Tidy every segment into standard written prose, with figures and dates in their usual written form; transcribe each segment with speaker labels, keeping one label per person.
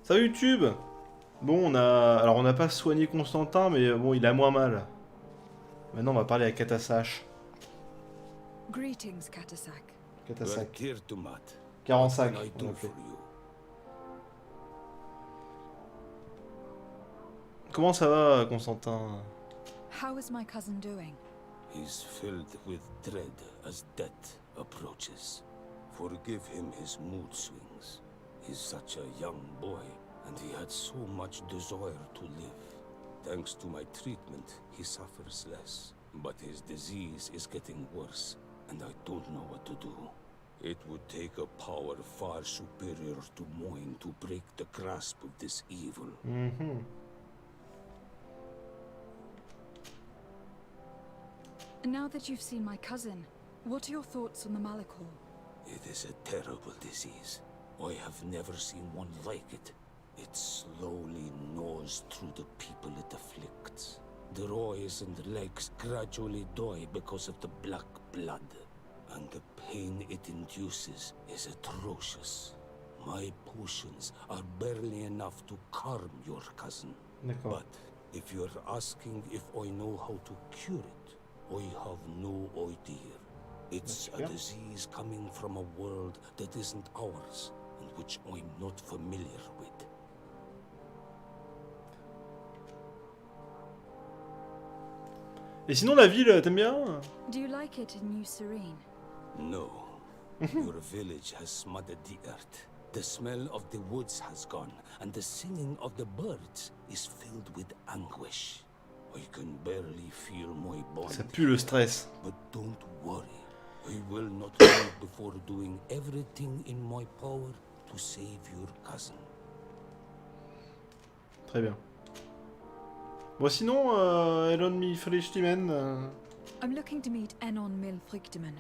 Speaker 1: Salut YouTube. Bon, alors on n'a pas soigné Constantin, mais bon, il a moins mal. Maintenant, on va parler à Katasash.
Speaker 2: Greetings, Katasak.
Speaker 1: Katasak.
Speaker 3: What
Speaker 1: 45,
Speaker 3: can I
Speaker 1: on
Speaker 3: do
Speaker 1: l'appelait.
Speaker 3: for you?
Speaker 1: Comment ça va, Constantin?
Speaker 2: How is my cousin doing?
Speaker 3: He's filled with dread as death approaches. Forgive him his mood swings. He's such a young boy, and he had so much desire to live. Thanks to my treatment, he suffers less. But his disease is getting worse, and I don't know what to do. It would take a power far superior to mine to break the grasp of this evil.
Speaker 2: Now that you've seen my cousin, what are your thoughts on the Malachor?
Speaker 3: It is a terrible disease. I have never seen one like it. It slowly gnaws through the people it afflicts. Their eyes and legs gradually die because of the black blood. And the pain it induces is atrocious. My potions are barely enough to calm your cousin.
Speaker 1: D'accord.
Speaker 3: But if you're asking if I know how to cure it, I have no idea. It's a disease coming from a world that isn't ours, and which I'm not familiar with.
Speaker 1: Et sinon, la ville, t'aimes bien?
Speaker 2: Do you like it in New Serene?
Speaker 3: No. Your village has smothered the earth. The smell of the woods has gone, and the singing of the birds is filled with anguish. I can barely feel my bond.
Speaker 1: Ça pue le stress.
Speaker 3: But don't worry. I will not leave before doing everything in my power to save your cousin.
Speaker 1: Très bien. Bon, sinon, Elon Mifrichtimen.
Speaker 2: I'm looking to meet Enon Milfrictiman.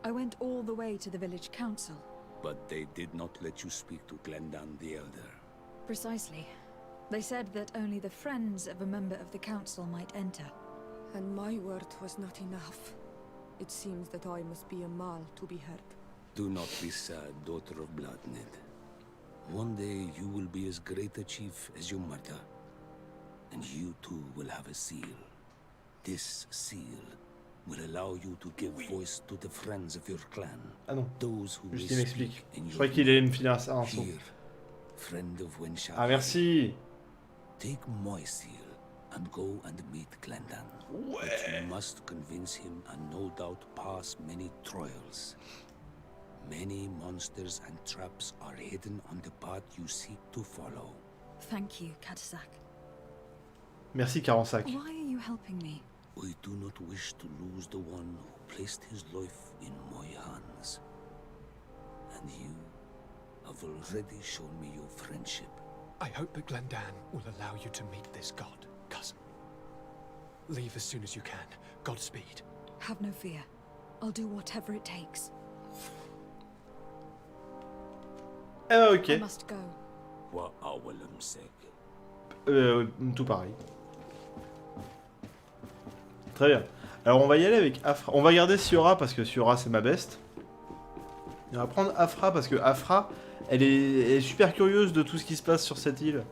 Speaker 2: I went all the way to the village council.
Speaker 3: But they did not let you speak to Glendan the Elder.
Speaker 2: Precisely. They said that only the friends of a member of the council might enter.
Speaker 4: And my word was not enough. It seems that I must be a Mal to be heard.
Speaker 3: Do not be sad, daughter of Bloodned. One day you will be as great a chief as your mother. And you too will have a seal. This seal will allow you to give voice to the friends of your clan.
Speaker 1: Ah non,
Speaker 3: Those who
Speaker 1: juste
Speaker 3: will
Speaker 1: il m'explique.
Speaker 3: speak in
Speaker 1: Je
Speaker 3: your
Speaker 1: croyais qu'il allait me filer un saut.
Speaker 3: Here, friend of Winshire.
Speaker 1: Ah, merci.
Speaker 3: Take my seal and go and meet Glendan. But you must convince him and no doubt pass many trials. Many monsters and traps are hidden on the path you seek to follow.
Speaker 2: Thank you, Katasak.
Speaker 1: Merci, Carensac.
Speaker 2: Why are you helping me?
Speaker 3: I do not wish to lose the one who placed his life in my hands. And you have already shown me your friendship.
Speaker 5: I hope that Glendan will allow you to meet this god, cousin. Leave as soon as you can. Godspeed.
Speaker 2: Have no fear. I'll do whatever it takes.
Speaker 1: Ah,
Speaker 2: I
Speaker 1: ok.
Speaker 2: must go.
Speaker 3: Wa awalam sek.
Speaker 1: Tout pareil. Très bien. Alors on va y aller avec Afra. On va garder Siora parce que Siora c'est ma best. Et on va prendre Afra parce que Afra, elle est super curieuse de tout ce qui se passe sur cette île.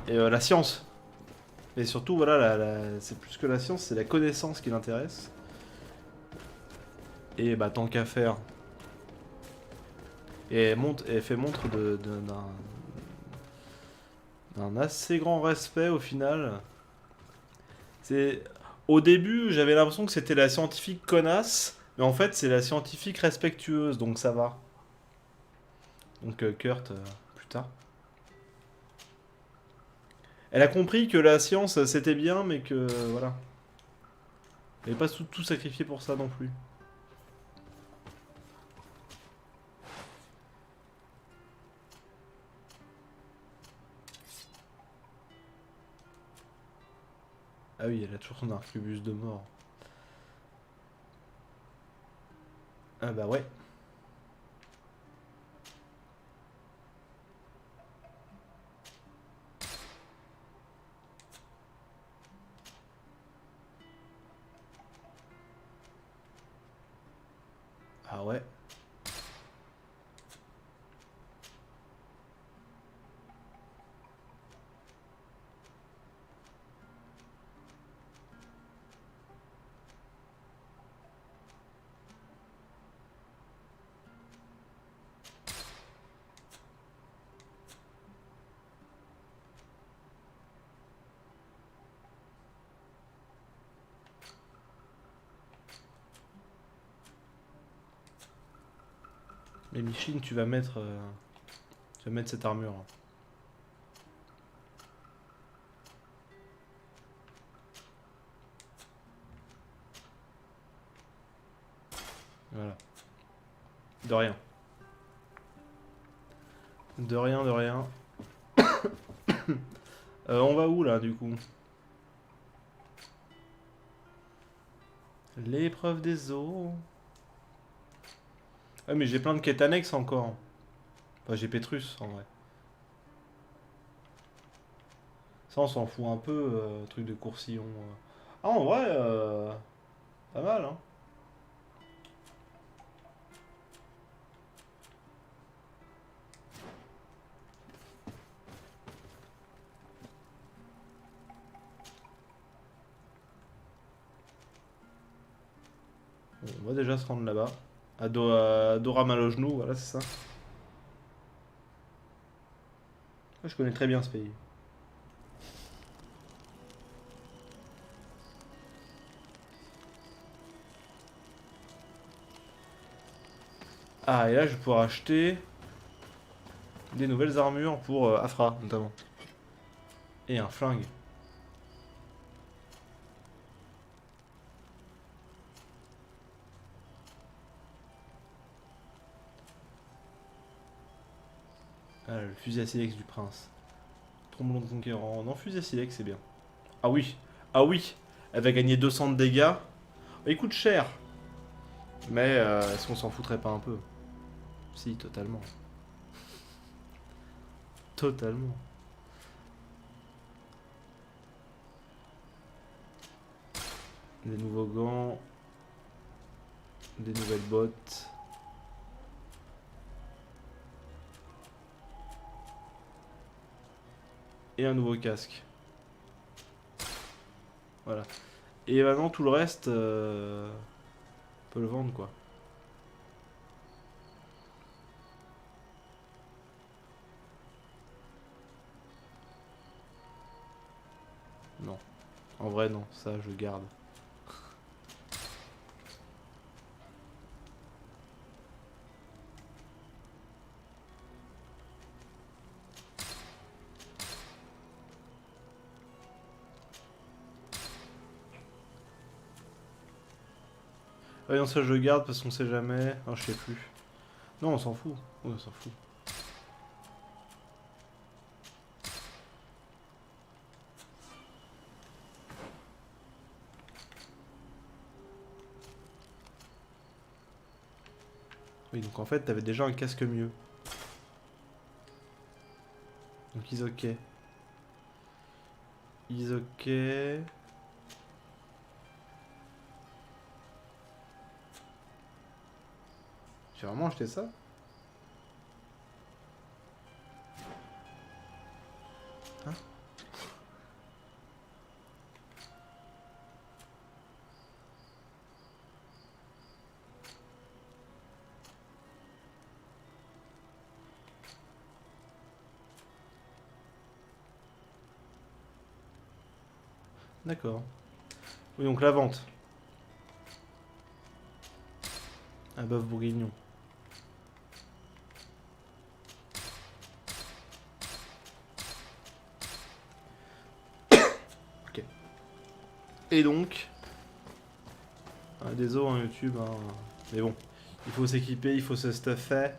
Speaker 1: Et la science. Et surtout, voilà, c'est plus que la science, c'est la connaissance qui l'intéresse. Et bah tant qu'à faire. Et elle fait montre d'un assez grand respect au final. Au début, j'avais l'impression que c'était la scientifique connasse, mais en fait, c'est la scientifique respectueuse, donc ça va. Donc Kurt, plus tard. Elle a compris que la science, c'était bien, mais que, voilà. Elle n'avait pas tout sacrifié pour ça non plus. Ah oui, elle a toujours son arquebus de mort. Ah bah ouais. Ah ouais. Et Micheline, tu vas mettre cette armure. Voilà. De rien. De rien, de rien. On va où là du coup? L'épreuve des eaux. Ah mais j'ai plein de quêtes annexes encore. Enfin j'ai Pétrus en vrai. Ça on s'en fout un peu, truc de coursillon. Ah en vrai, pas mal hein. Bon, on va déjà se rendre là-bas. À Dora Malojnou, voilà c'est ça. Je connais très bien ce pays. Ah et là je vais pouvoir acheter des nouvelles armures pour Afra notamment. Et un flingue. Ah, le fusil à silex du prince. Tromblon de conquérant. Non, fusil à silex, c'est bien. Ah oui. Ah oui. Elle va gagner 200 de dégâts. Il coûte cher. Mais est-ce qu'on s'en foutrait pas un peu? Si, totalement. Totalement. Des nouveaux gants. Des nouvelles bottes. Et un nouveau casque. Voilà. Et maintenant tout le reste, on peut le vendre quoi. Non. En vrai non, ça je garde. Ah non ça je garde parce qu'on sait jamais. Non je sais plus. Non on s'en fout. Oui, on s'en fout. Oui donc en fait t'avais déjà un casque mieux. Donc ils ok. Ils ok. J'ai vraiment acheté ça? Hein? D'accord. Oui donc la vente. Un bœuf bourguignon. Ok. Et donc... des os en YouTube, hein. Mais bon. Il faut s'équiper, il faut se stuffer.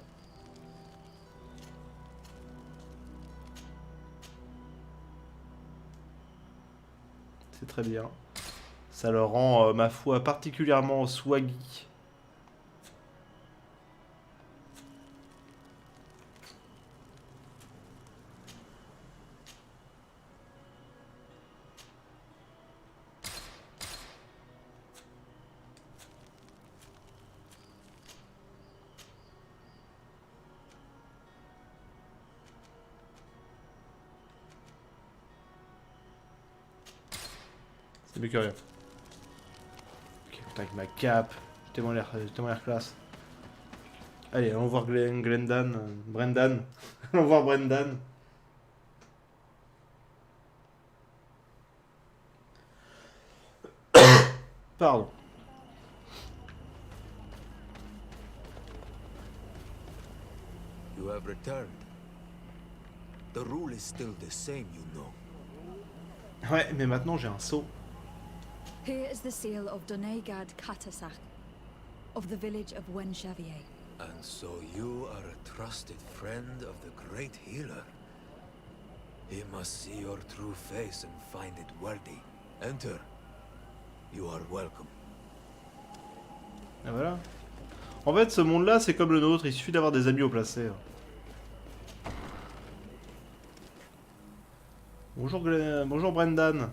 Speaker 1: C'est très bien. Ça le rend, ma foi, particulièrement swaggy. C'est mieux que rien. Ok, putain, avec ma cape. J'ai tellement l'air classe. Allez, allons voir Brendan. Allons voir Brendan. Pardon.
Speaker 6: You have returned. The rule is still the same, you know.
Speaker 1: Ouais, mais maintenant j'ai un seau.
Speaker 2: Here is the seal of Donegad Katasach, of the village of Wenchavier.
Speaker 6: And so you are a trusted friend of the great healer. He must see your true face and find it worthy. Enter. You are welcome.
Speaker 1: Et voilà. En fait, ce monde-là, c'est comme le nôtre, il suffit d'avoir des amis au placé. Bonjour, bonjour Brendan.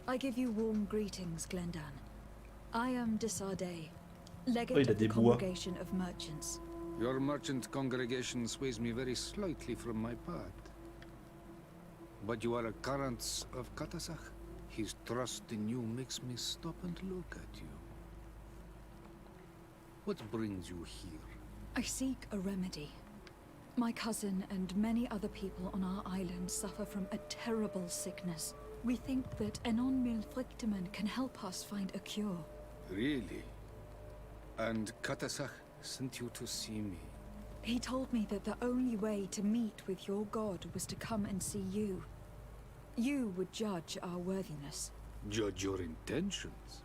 Speaker 2: I give you warm greetings, Glendan. I am Desardet,
Speaker 1: Oh,
Speaker 2: legate
Speaker 1: il a
Speaker 2: of
Speaker 1: des
Speaker 2: the
Speaker 1: bois.
Speaker 2: Congregation of Merchants.
Speaker 7: Your merchant congregation sways me very slightly from my path. But you are a current of Katasach. His trust in you makes me stop and look at you. What brings you here?
Speaker 2: I seek a remedy. My cousin and many other people on our island suffer from a terrible sickness. We think that Enon Milfrictiman can help us find a cure.
Speaker 7: Really? And Katasach sent you to see me?
Speaker 2: He told me that the only way to meet with your god was to come and see you. You would judge our worthiness.
Speaker 7: Judge your intentions?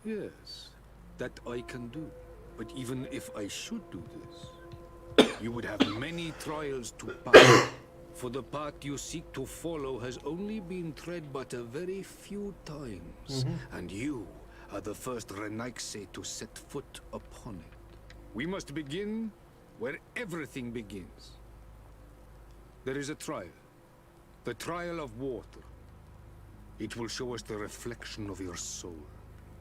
Speaker 7: Yes, that I can do. But even if I should do this, you would have many trials to pass. For the path you seek to follow has only been tread but a very few times. And you are the first Renaigse to set foot upon it. We must begin where everything begins. There is a trial. The trial of water. It will show us the reflection of your soul.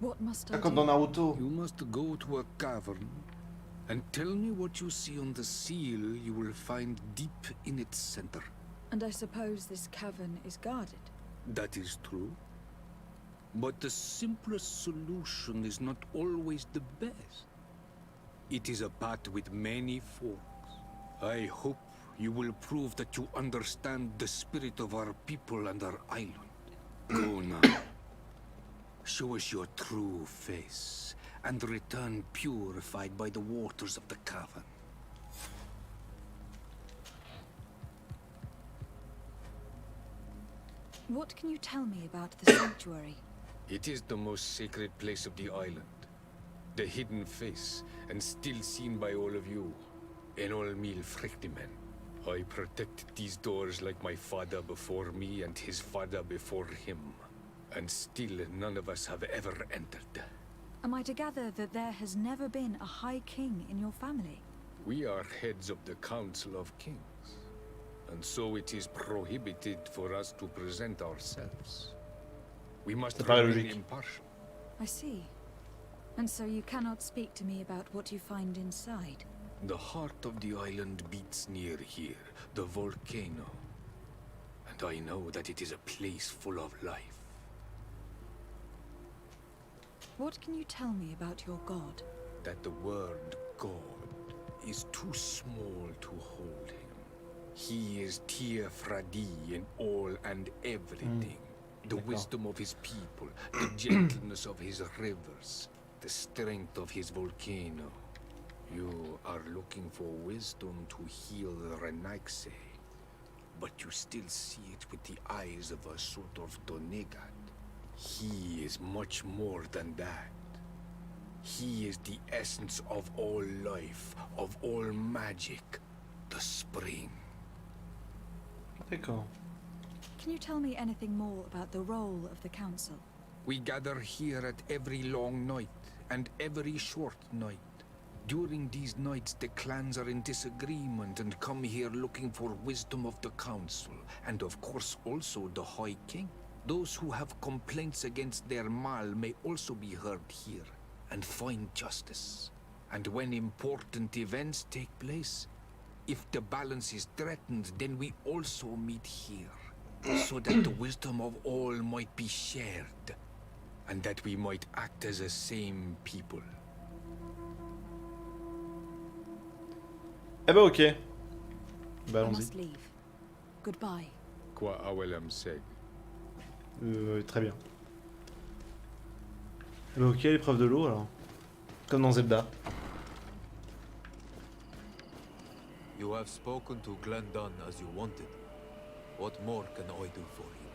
Speaker 2: What must I
Speaker 1: Ah, comme dans
Speaker 2: do?
Speaker 1: Naruto.
Speaker 7: You must go to a cavern and tell me what you see on the seal you will find deep in its center.
Speaker 2: And I suppose this cavern is guarded.
Speaker 7: That is true. But the simplest solution is not always the best. It is a path with many forks. I hope you will prove that you understand the spirit of our people and our island. Go now. Show us your true face, and return purified by the waters of the cavern.
Speaker 2: What can you tell me about the sanctuary?
Speaker 7: It is the most sacred place of the island. The hidden face, and still seen by all of you. Enol Mil Frictimen. I protect these doors like my father before me and his father before him. And still none of us have ever entered.
Speaker 2: Am I to gather that there has never been a High King in your family?
Speaker 7: We are heads of the Council of Kings. And so it is prohibited for us to present ourselves. We must
Speaker 1: C'est pas
Speaker 7: remain
Speaker 1: logique.
Speaker 7: impartial.
Speaker 2: I see. And so you cannot speak to me about what you find inside?
Speaker 7: The heart of the island beats near here, the volcano. And I know that it is a place full of life.
Speaker 2: What can you tell me about your god?
Speaker 7: That the word God is too small to hold him. He is Tir Fradi in all and everything. The
Speaker 1: D'accord.
Speaker 7: wisdom of his people, the gentleness of his rivers, the strength of his volcano. You are looking for wisdom to heal the Renaigse, but you still see it with the eyes of a sort of Donegad. He is much more than that. He is the essence of all life, of all magic, the spring.
Speaker 1: D'accord.
Speaker 2: Can you tell me anything more about the role of the council?
Speaker 7: We gather here at every long night and every short night. During these nights, the clans are in disagreement and come here looking for wisdom of the council, and of course also the High King. Those who have complaints against their Mal may also be heard here and find justice. And when important events take place, if the balance is threatened, then we also meet here, so that the wisdom of all might be shared, and that we might act as a same people.
Speaker 1: Eh bah ok. Bah
Speaker 2: I
Speaker 1: allons-y.
Speaker 2: must leave. Goodbye.
Speaker 7: Qua awelem seg.
Speaker 1: Très bien. Bah ok, l'épreuve de l'eau alors. Comme dans Zelda.
Speaker 6: You have spoken to Glendon as you wanted. What more can I do for you?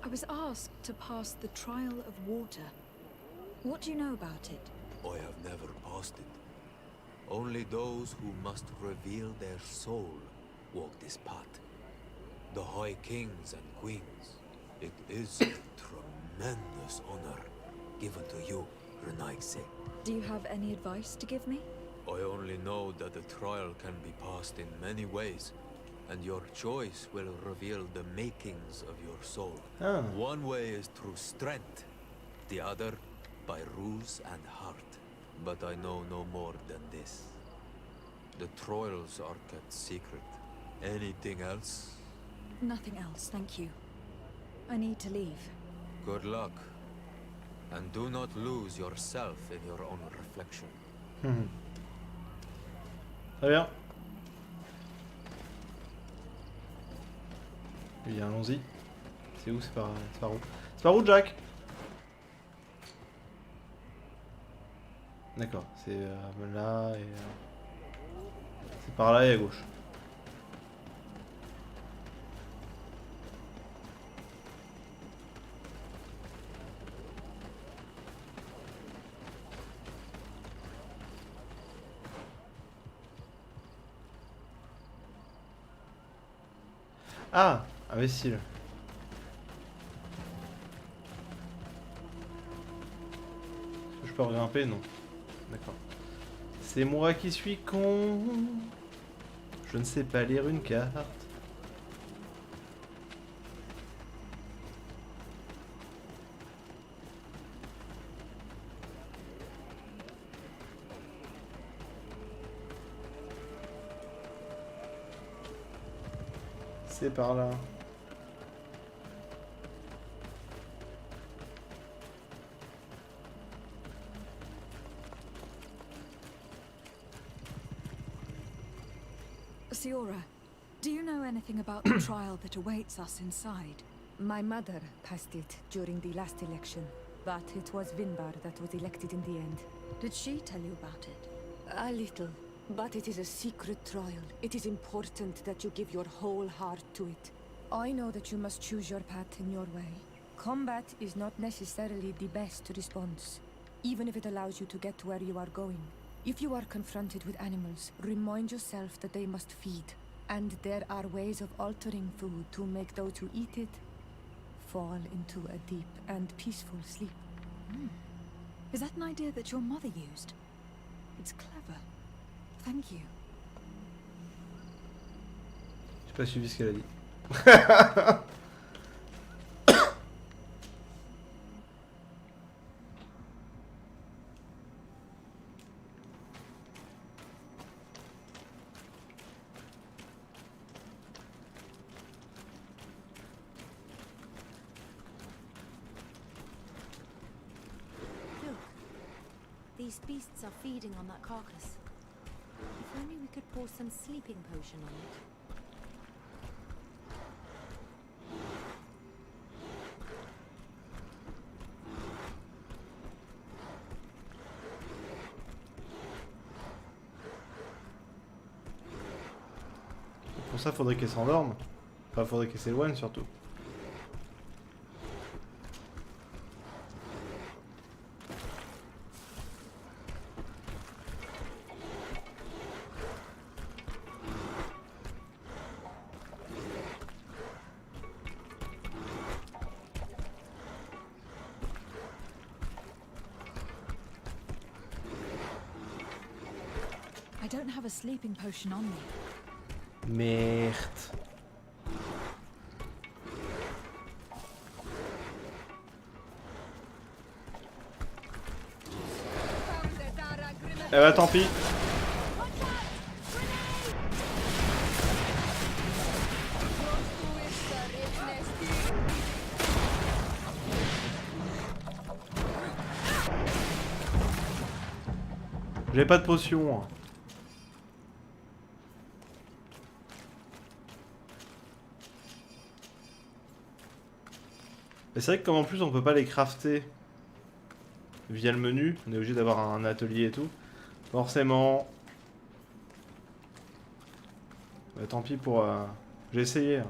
Speaker 2: I was asked to pass the trial of water. What do you know about it?
Speaker 6: I have never passed it. Only those who must reveal their soul walk this path. The High Kings and Queens. It is a tremendous honor given to you, Renaigse.
Speaker 2: Do you have any advice to give me?
Speaker 6: I only know that the trial can be passed in many ways, and your choice will reveal the makings of your soul.
Speaker 1: Ah.
Speaker 6: One way is through strength, the other by ruse and heart. But I know no more than this. The trials are kept secret. Anything else?
Speaker 2: Nothing else, thank you. I need to leave.
Speaker 6: Good luck. And do not lose yourself in your own reflection.
Speaker 1: Très bien. Eh bien, allons-y. C'est où? C'est par où? C'est par où, Jack? D'accord, c'est là et... c'est par là et à gauche. Ah, imbécile. Est-ce que je peux grimper? Non. D'accord. C'est moi qui suis con. Je ne sais pas lire une carte. C'est par là.
Speaker 2: Siora, do you know anything about the trial that awaits us inside?
Speaker 4: My mother passed it during the last election, but it was Vinbar that was elected in the end.
Speaker 2: Did she tell you about it?
Speaker 4: A little, but it is a secret trial. It is important that you give your whole heart to it. I know that you must choose your path in your way. Combat is not necessarily the best response, even if it allows you to get to where you are going. If you are confronted with animals, remind yourself that they must feed, and there are ways of altering food to make those who eat it fall into a deep and peaceful sleep.
Speaker 2: Is that an idea that your mother used? It's clever. Thank you.
Speaker 1: J'ai pas suivi ce qu'elle a dit.
Speaker 8: These beasts are feeding on that carcass. If only we could pour some sleeping potion on it.
Speaker 1: Pour ça, faudrait qu'elle s'endorme. Enfin, faudrait qu'elle s'éloigne surtout.
Speaker 2: I don't have a sleeping potion on me.
Speaker 1: Merde. Eh bah tant pis. J'ai pas de potion. Mais c'est vrai que comme en plus on peut pas les crafter via le menu. On est obligé d'avoir un atelier et tout. Forcément. Bah, tant pis pour... J'ai essayé.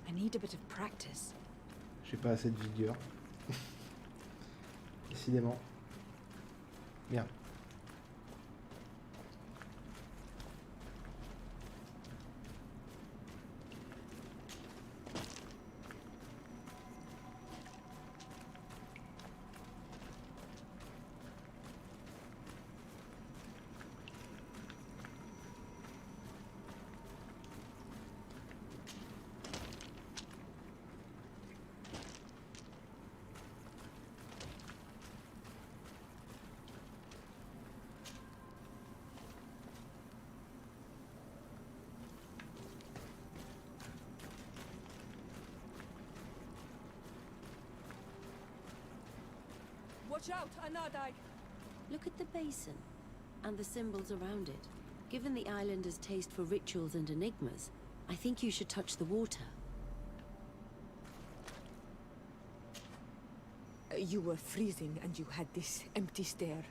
Speaker 2: I need a bit of practice.
Speaker 1: J'ai pas assez de vigueur. Décidément. Merde.
Speaker 4: Watch out, Anadai!
Speaker 8: Look at the basin and the symbols around it. Given the islanders' taste for rituals and enigmas, I think you should touch the water.
Speaker 4: You were freezing and you had this empty stare.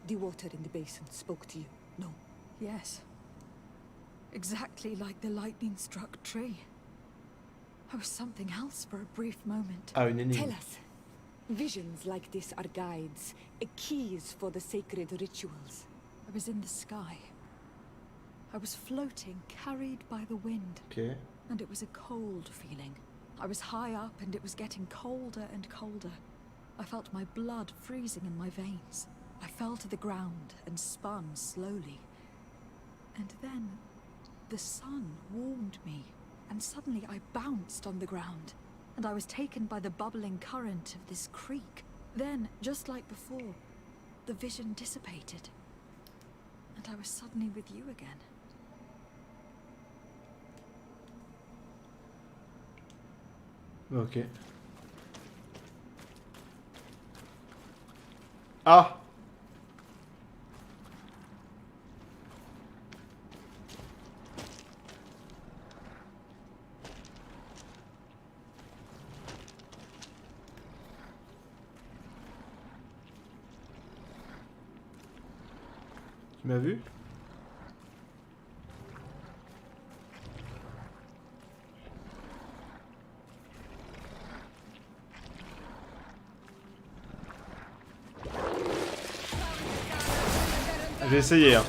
Speaker 4: The water in the basin spoke to you, no?
Speaker 2: Yes. Exactly like the lightning-struck tree. I was something else for a brief moment.
Speaker 1: Ah, une énigme.
Speaker 4: Tell us. Visions like this are guides, keys for the sacred rituals.
Speaker 2: I was in the sky. I was floating, carried by the wind.
Speaker 1: Ok.
Speaker 2: And it was a cold feeling. I was high up and it was getting colder and colder. I felt my blood freezing in my veins. I fell to the ground and spun slowly. And then the sun warmed me, and suddenly I bounced on the ground, and I was taken by the bubbling current of this creek. Then, just like before, the vision dissipated, and I was suddenly with you again.
Speaker 1: Ok. Ah! Tu m'as vu? J'ai essayé, hein.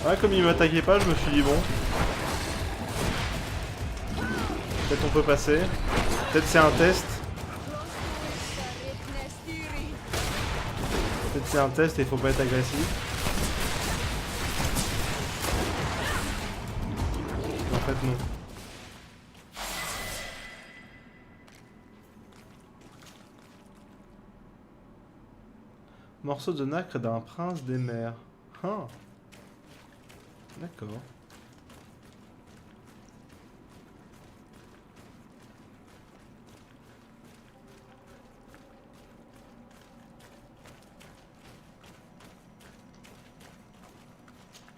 Speaker 1: Ouais, comme il m'attaquait pas, je me suis dit bon. Peut-être on peut passer. Peut-être c'est un test. Peut-être c'est un test et il faut pas être agressif. En fait non. Morceau de nacre d'un prince des mers. Ah. D'accord.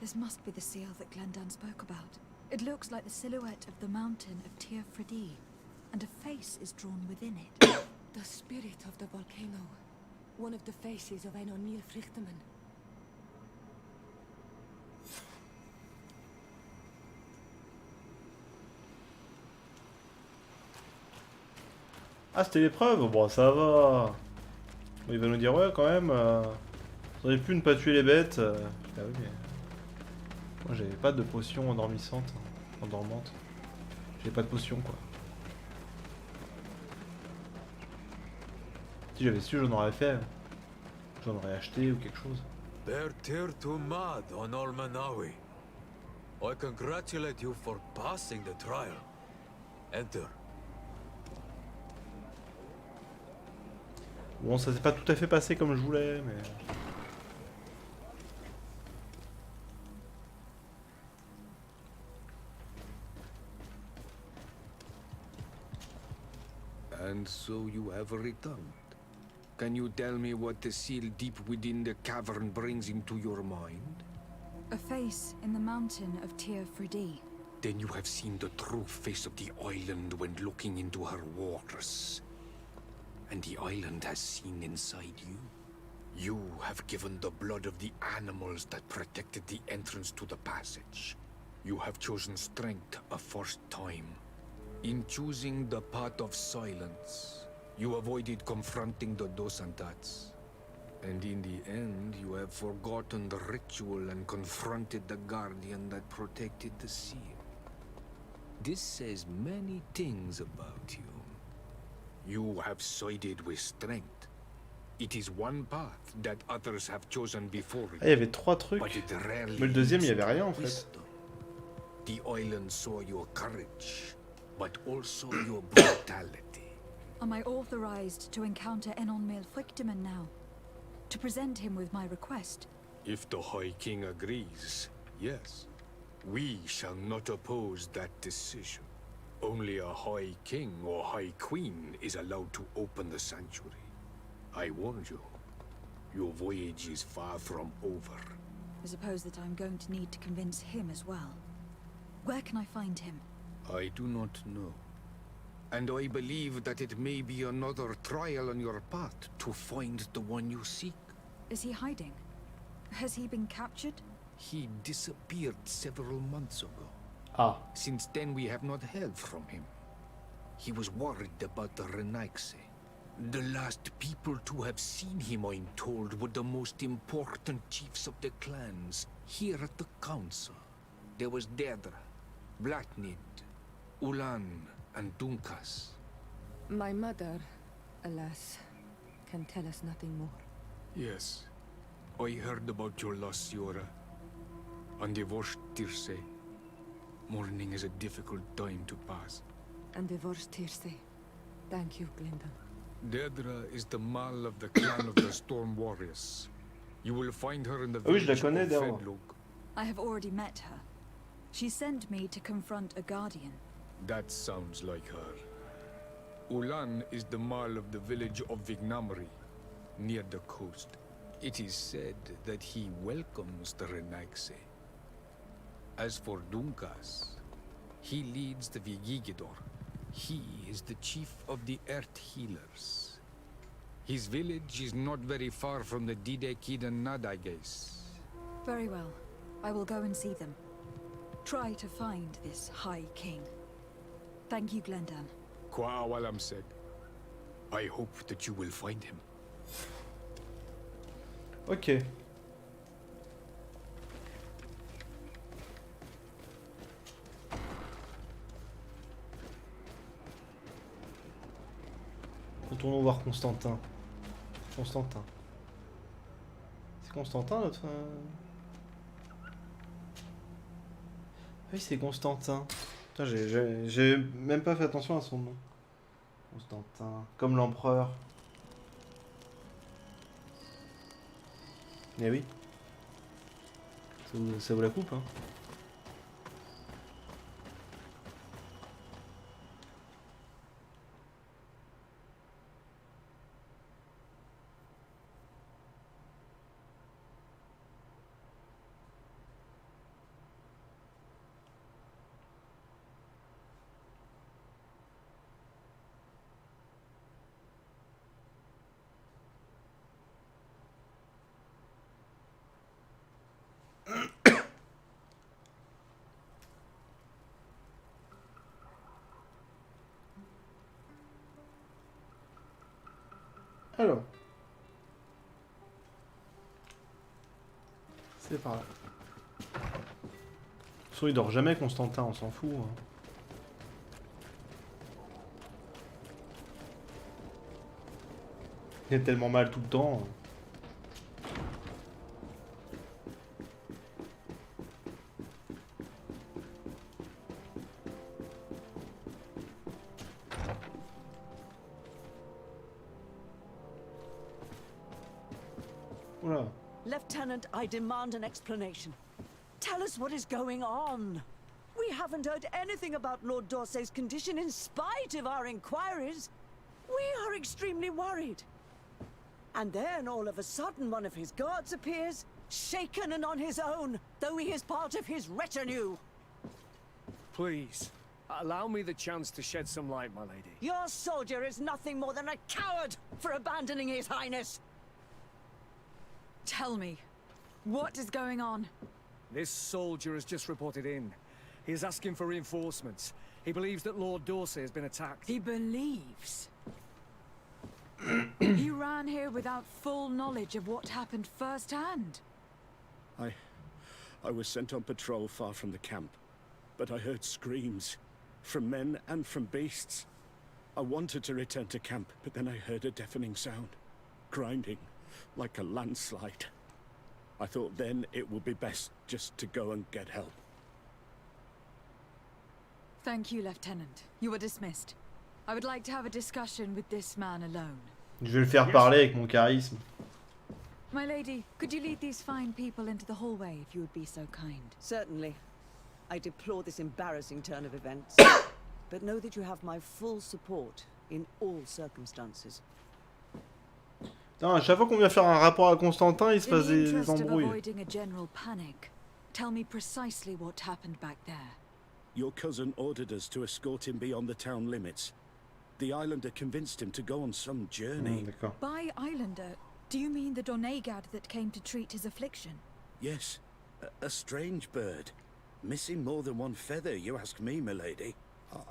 Speaker 2: This must be the seal that Glendan spoke about. It looks like the silhouette of the mountain of Tir Fredi, and a face is drawn within it.
Speaker 4: The spirit of the volcano. One of the faces of Enon Frichtemann.
Speaker 1: Ah, c'était l'épreuve? Bon, ça va. Bon, il va nous dire, ouais, quand même, vous auriez pu ne pas tuer les bêtes. Ah oui, mais... Moi, j'avais pas de potion endormissante, endormante. J'ai pas de potion, quoi. Si j'avais su, j'en aurais fait. J'en aurais acheté ou quelque chose.
Speaker 6: Bertir to mad on Olmanawi. I congratulate you for passing the trial. Enter.
Speaker 1: Bon, ça s'est pas tout à fait passé comme je voulais, mais...
Speaker 7: And so you have returned. Can you tell me what the seal deep within the cavern brings into your mind?
Speaker 2: A face in the mountain of Tir Fridi.
Speaker 7: Then you have seen the true face of the island when looking into her waters. And the island has seen inside you. You have given the blood of the animals that protected the entrance to the passage. You have chosen strength a first time. In choosing the path of silence, you avoided confronting the Dosantats. And in the end, you have forgotten the ritual and confronted the guardian that protected the seal. This says many things about you. You have sided with strength. It is one path that others have chosen before you.
Speaker 1: Ah, il y avait 3 trucs.
Speaker 7: But it rarely
Speaker 1: Mais le deuxième, il y
Speaker 7: leads
Speaker 1: avait rien,
Speaker 7: to
Speaker 1: en fait.
Speaker 7: wisdom. The island saw your courage, but also your brutality.
Speaker 2: Am I authorized to encounter Enonmil Frictiman now? To present him with my request?
Speaker 7: If the High King agrees, yes. We shall not oppose that decision. Only a High King or High Queen is allowed to open the sanctuary. I warned you. Your voyage is far from over.
Speaker 2: I suppose that I'm going to need to convince him as well. Where can I find him?
Speaker 7: I do not know. And I believe that it may be another trial on your path to find the one you seek.
Speaker 2: Is he hiding? Has he been captured?
Speaker 7: He disappeared several months ago.
Speaker 1: Ah.
Speaker 7: Since then, we have not heard from him. He was worried about the Renaigse. The last people to have seen him, I'm told, were the most important chiefs of the clans here at the council. There was Deirdre, Blatnid, Ulan, and Dunkas.
Speaker 4: My mother, alas, can tell us nothing more.
Speaker 7: Yes, I heard about your loss, Siora. And divorced Tirce. Mourning is a difficult time to pass.
Speaker 4: And divorced Tirce. Thank you, Glinda.
Speaker 7: Deirdre is the Mal of the clan of the Storm Warriors. You will find her in the
Speaker 1: Ah oui, je la
Speaker 7: village
Speaker 1: connais,
Speaker 7: of
Speaker 1: Deirdre.
Speaker 7: Fedlug.
Speaker 2: I have already met her. She sent me to confront a guardian.
Speaker 7: That sounds like her. Ulan is the Mal of the village of Vignamri, near the coast. It is said that he welcomes the Renaigse. As for Dunkas, he leads the Vigigidor. He is the chief of the Earth Healers. His village is not very far from the Didekid and Nadages.
Speaker 2: Very well. I will go and see them. Try to find this High King. Thank you, Glendan.
Speaker 7: Kwa Awalam said, I hope that you will find him.
Speaker 1: Ok. Retournons voir Constantin. Constantin. C'est Constantin notre... Oui, c'est Constantin. Putain, j'ai même pas fait attention à son nom. Constantin. Comme l'empereur. Eh oui. Ça vaut la coupe, hein. Alors. C'est par là. Il dort jamais, Constantin, on s'en fout. Hein. Il est tellement mal tout le temps. Voilà.
Speaker 9: Lieutenant, I demand an explanation. Tell us what is going on. We haven't heard anything about Lord D'Orsay's condition in spite of our inquiries. We are extremely worried. And then all of a sudden one of his guards appears, shaken and on his own, though he is part of his retinue.
Speaker 10: Please, allow me the chance to shed some light, my lady.
Speaker 9: Your soldier is nothing more than a coward for abandoning his highness.
Speaker 2: Tell me, what is going on?
Speaker 10: This soldier has just reported in. He is asking for reinforcements. He believes that Lord D'Orsay has been attacked.
Speaker 2: He believes. He ran here without full knowledge of what happened firsthand.
Speaker 11: I was sent on patrol far from the camp, but I heard screams, from men and from beasts. I wanted to return to camp, but then I heard a deafening sound, grinding, like a landslide. I thought then it would be best just to go and get help.
Speaker 2: Thank you, Lieutenant. You are dismissed. I would like to have a discussion with this man alone.
Speaker 1: Je vais le faire parler avec mon charisme.
Speaker 2: My lady, could you lead these fine people into the hallway if you would be so kind?
Speaker 9: Certainly. I deplore this embarrassing turn of events, but know that you have my full support in all circumstances.
Speaker 1: Putain, à chaque fois qu'on vient faire un rapport à Constantin, il se
Speaker 2: In
Speaker 1: passe
Speaker 2: the
Speaker 1: des
Speaker 2: interest of
Speaker 1: embrouilles.
Speaker 2: avoiding a general panic, tell me precisely what happened back there.
Speaker 11: Your cousin ordered us to escort him beyond the town limits. The islander convinced him to go on some journey.
Speaker 1: D'accord.
Speaker 2: By Islander, do you mean the Donegad that came to treat his affliction?
Speaker 11: Yes, a strange bird. Missing more than one feather, you ask me, milady.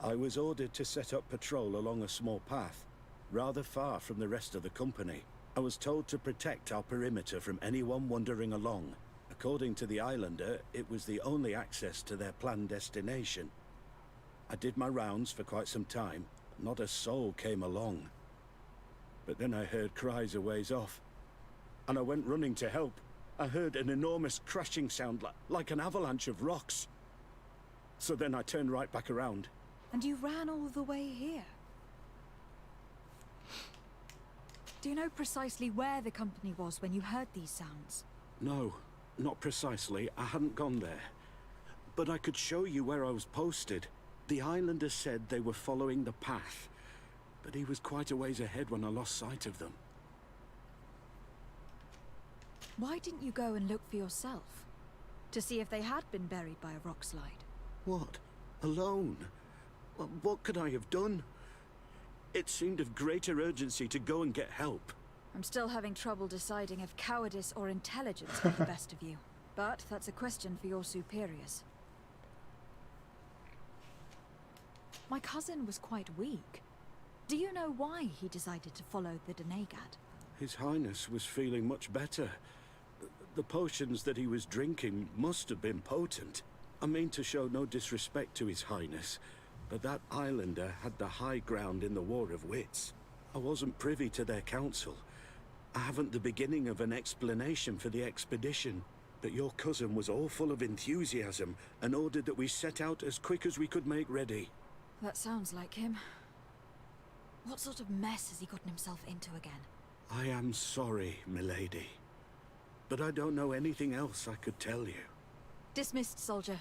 Speaker 11: I was ordered to set up patrol along a small path, rather far from the rest of the company. I was told to protect our perimeter from anyone wandering along. According to the islander, it was the only access to their planned destination. I did my rounds for quite some time. Not a soul came along. But then I heard cries a ways off, and I went running to help. I heard an enormous crashing sound like an avalanche of rocks. So then I turned right back around.
Speaker 2: And you ran all the way here? Do you know precisely where the company was when you heard these sounds?
Speaker 11: No, not precisely. I hadn't gone there. But I could show you where I was posted. The islander said they were following the path, but he was quite a ways ahead when I lost sight of them.
Speaker 2: Why didn't you go and look for yourself? To see if they had been buried by a rock slide?
Speaker 11: What? Alone? What could I have done? It seemed of greater urgency to go and get help.
Speaker 2: I'm still having trouble deciding if cowardice or intelligence got the best of you. But that's a question for your superiors. My cousin was quite weak. Do you know why he decided to follow the Donegad?
Speaker 11: His Highness was feeling much better. The potions that he was drinking must have been potent. I mean to show no disrespect to His Highness, but that islander had the high ground in the War of Wits. I wasn't privy to their counsel. I haven't the beginning of an explanation for the expedition, but your cousin was all full of enthusiasm and ordered that we set out as quick as we could make ready.
Speaker 2: That sounds like him. What sort of mess has he gotten himself into again?
Speaker 11: I am sorry, milady, but I don't know anything else I could tell you.
Speaker 2: Dismissed, soldier.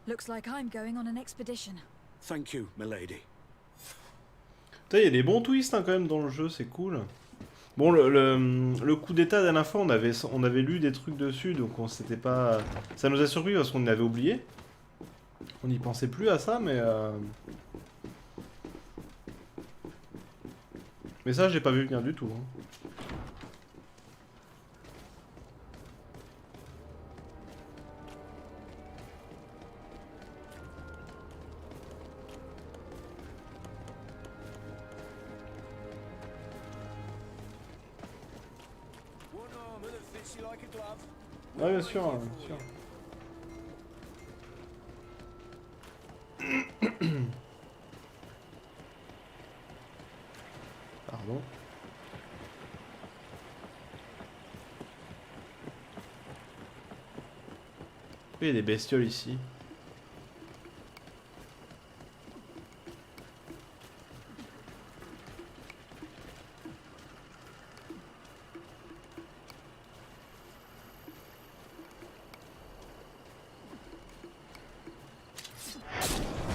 Speaker 2: Looks like I'm going on an expedition.
Speaker 11: Thank you, milady.
Speaker 1: Putain, il y a des bons twists hein, quand même dans le jeu, c'est cool. Bon, le coup d'état la dernière fois, on avait lu des trucs dessus, donc on s'était pas... Ça nous a surpris parce qu'on avait oublié. On n'y pensait plus à ça, mais... Mais ça, j'ai pas vu venir du tout. Hein. Ouais, bien sûr, bien sûr. Pardon. Il y a des bestioles ici.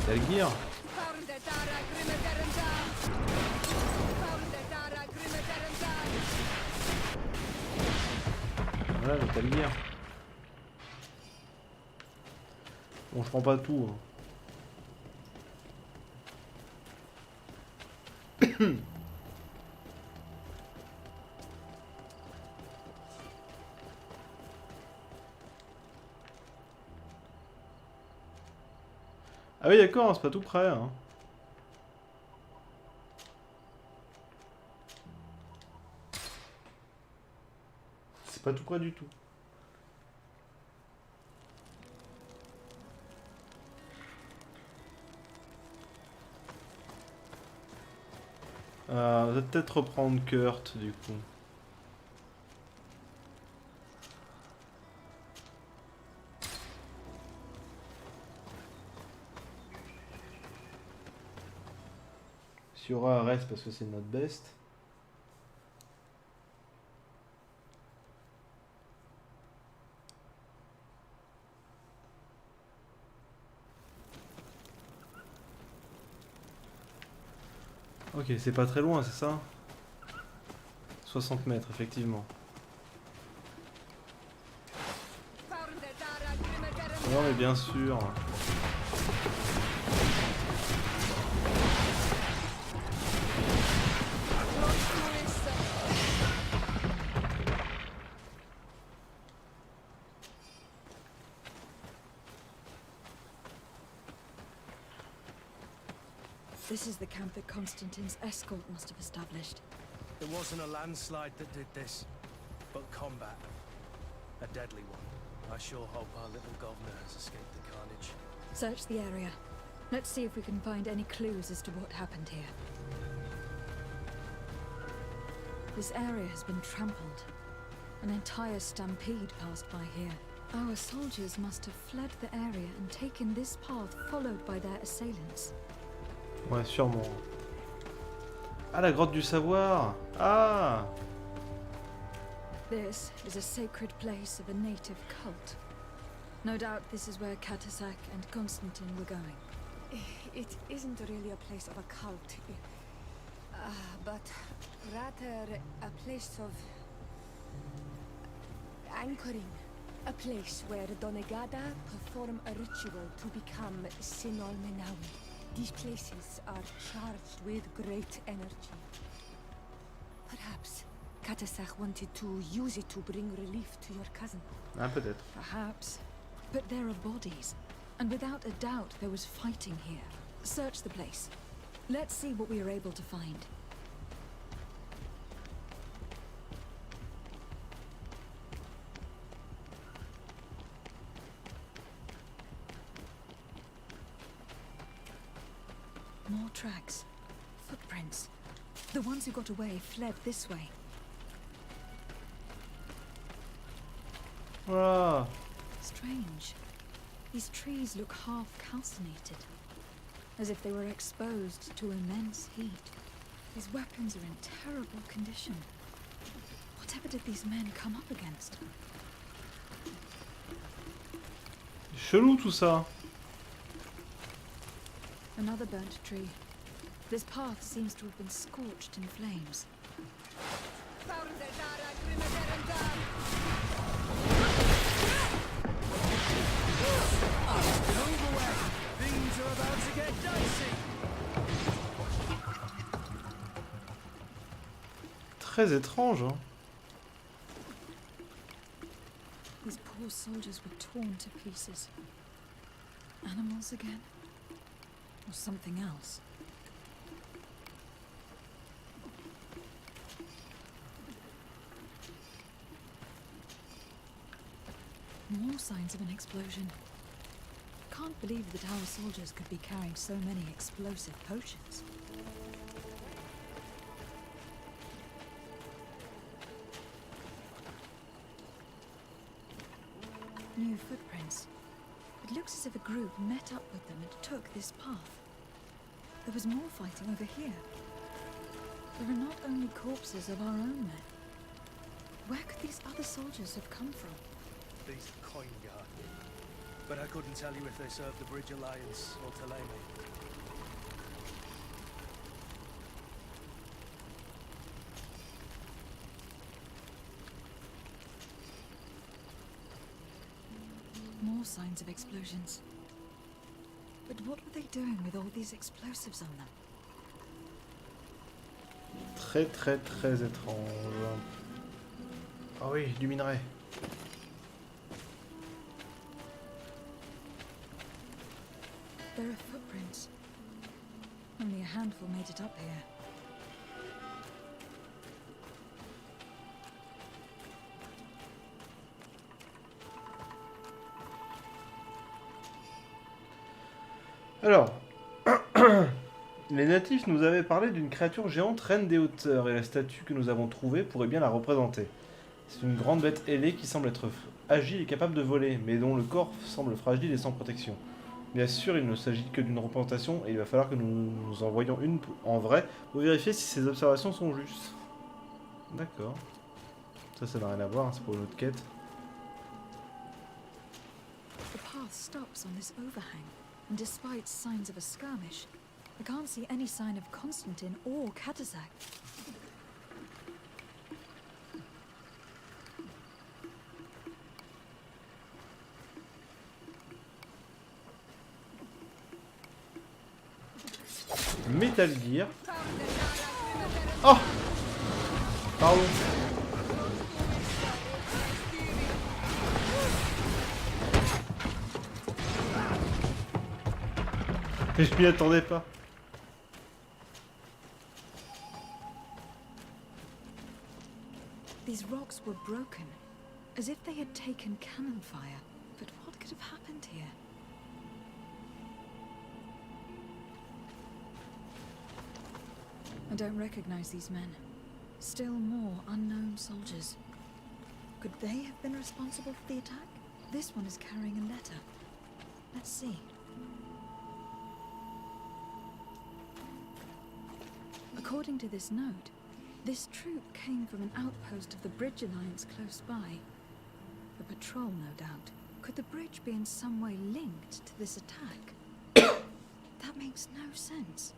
Speaker 1: T'as le gear. Voilà, mais t'as le gear. Bon, je prends pas tout. Hein. Ah oui, d'accord, c'est pas tout près. Hein. C'est pas tout près du tout. On va peut-être reprendre Kurt du coup. Siora reste parce que c'est notre best. Ok, c'est pas très loin, c'est ça? 60 mètres, effectivement. Non mais bien sûr.
Speaker 2: This is the camp that Constantine's escort must have established.
Speaker 10: It wasn't a landslide that did this, but combat. A deadly one. I sure hope our little governor has escaped the carnage.
Speaker 2: Search the area. Let's see if we can find any clues as to what happened here. This area has been trampled. An entire stampede passed by here. Our soldiers must have fled the area and taken this path followed by their assailants.
Speaker 1: Ouais, sûrement. Ah, la grotte du savoir. Ah.
Speaker 2: This is a sacred place of a native cult. No doubt this is where Katasak and Constantine were going.
Speaker 4: It isn't really a place of a cult, but rather a place of anchoring. A place where Donegada perform a ritual to become Sinol Menawi. These places are charged with great energy. Perhaps Katasak wanted to use it to bring relief to your cousin.
Speaker 1: Ah, peut-être.
Speaker 2: Perhaps. But there are bodies. And without a doubt there was fighting here. Search the place. Let's see what we are able to find. More tracks. Footprints. The ones who got away fled this way.
Speaker 1: Ah.
Speaker 2: Strange. These trees look half calcinated, as if they were exposed to immense heat. These weapons are in terrible condition. Whatever did these men come up against?
Speaker 1: Chelou tout ça.
Speaker 2: Another burnt tree. This path seems to have been scorched in flames.
Speaker 10: Things are about to get dicey.
Speaker 1: Très étrange, hein.
Speaker 2: These poor soldiers were torn to pieces. Animals again? Or something else? More signs of an explosion. Can't believe that our soldiers could be carrying so many explosive potions. New footprints. It looks as if a group met up with them and took this path. There was more fighting over here. There are not only corpses of our own men. Where could these other soldiers have come from?
Speaker 10: These coin guard. But I couldn't tell you if they served the Bridge Alliance or Taleme.
Speaker 2: More signs of explosions. But what were they doing with all these explosives on them?
Speaker 1: Très très très étrange. Ah oui, du minerai.
Speaker 2: There are footprints. Only a handful made it up here.
Speaker 1: Alors, les natifs nous avaient parlé d'une créature géante reine des hauteurs et la statue que nous avons trouvée pourrait bien la représenter. C'est une grande bête ailée qui semble être agile et capable de voler, mais dont le corps semble fragile et sans protection. Bien sûr, il ne s'agit que d'une représentation et il va falloir que nous en voyions une en vrai pour vérifier si ces observations sont justes. D'accord. Ça n'a rien à voir, hein, c'est pour une autre quête.
Speaker 2: The path stops on this overhang, and despite signs of a skirmish, I can't see any sign of Constantine or Katasak.
Speaker 1: Metal Gear. Oh, pardon. Je m'y attendais pas.
Speaker 2: These rocks were broken, as if they had taken cannon fire. But what could have happened here? I don't recognize these men. Still more unknown soldiers. Could they have been responsible for the attack? This one is carrying a letter. Let's see. According to this note, this troop came from an outpost of the Bridge Alliance close by. A patrol, no doubt. Could the bridge be in some way linked to this attack? That makes no sense.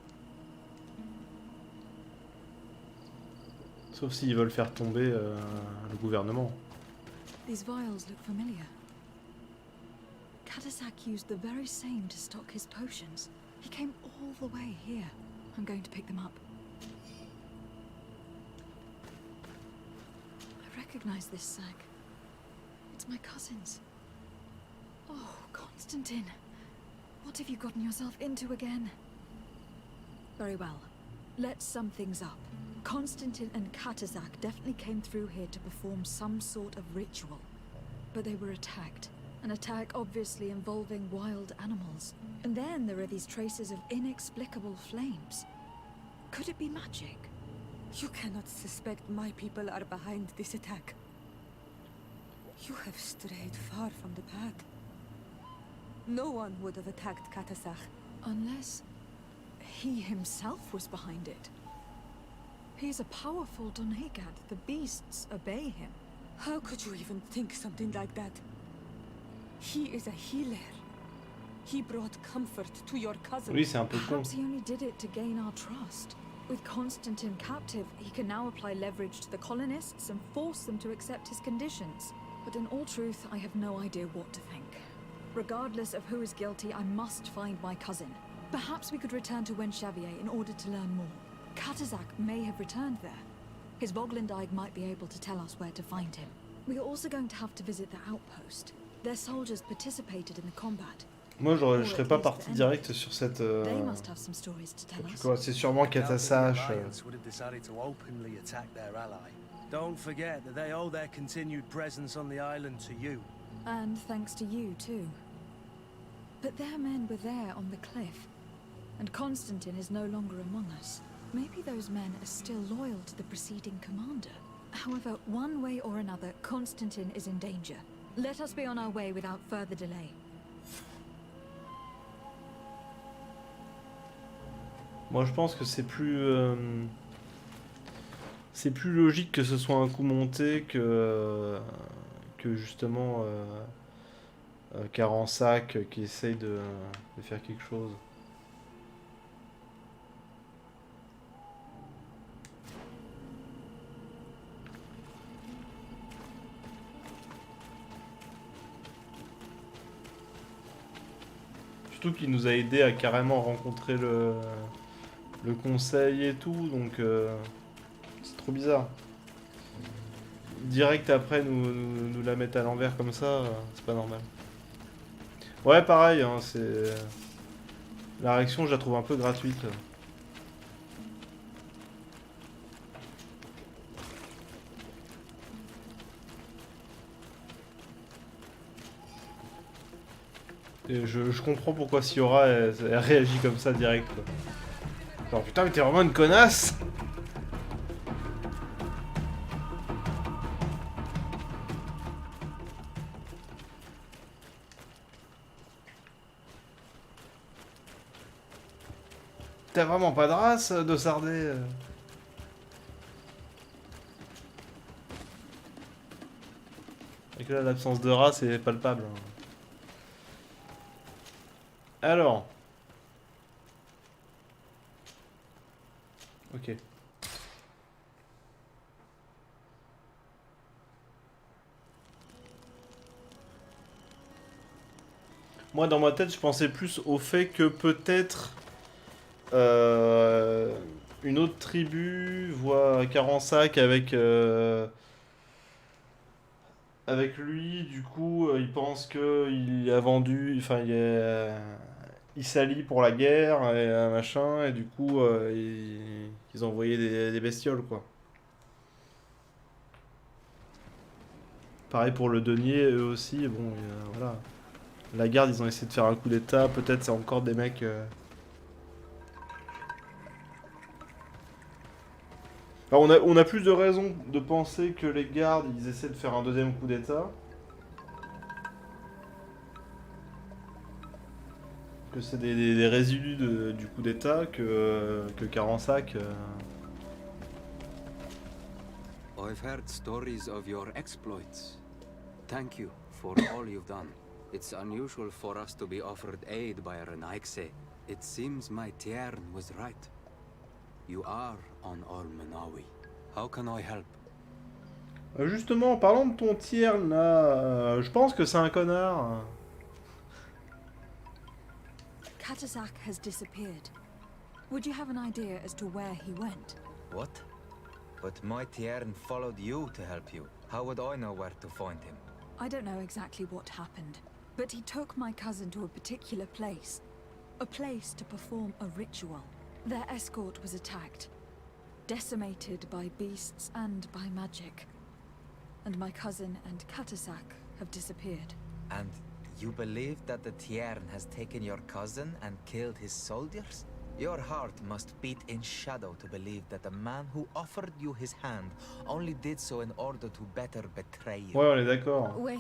Speaker 1: Sauf s'ils veulent faire tomber le gouvernement.
Speaker 2: These vials look familiar. Katasak used the very same to stock his potions. He came all the way here. I'm going to pick them up. I recognize this sack. It's my cousin's. Oh, Constantine. What have you gotten yourself into again? Very well. Let's sum things up. Constantine and Katasak definitely came through here to perform some sort of ritual. But they were attacked. An attack obviously involving wild animals. And then there are these traces of inexplicable flames. Could it be magic?
Speaker 4: You cannot suspect my people are behind this attack. You have strayed far from the path. No one would have attacked Katasak.
Speaker 2: Unless he himself was behind it. He's a powerful Donegad. The beasts obey him.
Speaker 4: How could you even think something like that? He is a healer. He brought comfort to your cousin.
Speaker 1: Oui, c'est un peu con.
Speaker 2: Perhaps he only did it to gain our trust. With Constantine captive, he can now apply leverage to the colonists and force them to accept his conditions. But in all truth, I have no idea what to think. Regardless of who is guilty, I must find my cousin. Perhaps we could return to Wenxavier in order to learn more. Katasak may have returned there. His Voglendijk might be able to tell us where to find him. We are also going to have to visit the outpost. Their soldiers participated in the combat.
Speaker 1: Moi, je serais pas parti direct sur cette.
Speaker 2: They must have some stories to tell us.
Speaker 1: Quoi, c'est sûrement Katasak.
Speaker 10: Would have decided to openly attack their ally. Don't forget that they owe their continued presence on the island to you.
Speaker 2: And thanks to you, too. But their men were there on the cliff, and Constantine is no longer among us. Maybe those men are still loyal to the preceding commander. However, one way or another, Constantine is in danger. Let us be on our way without further delay.
Speaker 1: Moi, je pense que c'est plus logique que ce soit un coup monté que justement Carensac qui essaye de faire quelque chose. Surtout qu'il nous a aidé à carrément rencontrer le conseil et tout, donc c'est trop bizarre. Direct après nous la mettre à l'envers comme ça, c'est pas normal. Ouais, pareil, hein, c'est... La réaction, je la trouve un peu gratuite. Et je comprends pourquoi Siora elle réagit comme ça direct, quoi. Genre, putain, mais t'es vraiment une connasse! T'as vraiment pas de race, de Sardé? Et que là, l'absence de race est palpable. Alors. Ok. Moi, dans ma tête, je pensais plus au fait que peut-être une autre tribu voit Carensac avec lui. Du coup, il pense qu'il a vendu, enfin, il s'allie pour la guerre et machin, et du coup, ils ont envoyé des bestioles, quoi. Pareil pour le denier, eux aussi, bon, voilà. La garde, ils ont essayé de faire un coup d'état, peut-être c'est encore des mecs... Alors on a plus de raisons de penser que les gardes, ils essaient de faire un deuxième coup d'état. Que c'est des résidus du coup d'état que Carensac...
Speaker 12: I've heard stories of your exploits. Thank you for all you've done. It's unusual for us to be offered aid by Renaigse. It seems my Tiern was right. You are on Olmenawi. How can I help?
Speaker 1: Justement, parlons de ton Tiern là, je pense que c'est un connard.
Speaker 2: Katasak has disappeared. Would you have an idea as to where he went?
Speaker 13: What? But my Tiern followed you to help you. How would I know where to find him?
Speaker 2: I don't know exactly what happened, but he took my cousin to a particular place. A place to perform a ritual. Their escort was attacked, decimated by beasts and by magic. And my cousin and Katasak have disappeared.
Speaker 13: And you believe that the Tiern has taken your cousin and killed his soldiers? Your heart must beat in shadow to believe that the man who offered you his hand only did so in order to better betray you.
Speaker 1: Ouais, on est d'accord.
Speaker 4: Wait.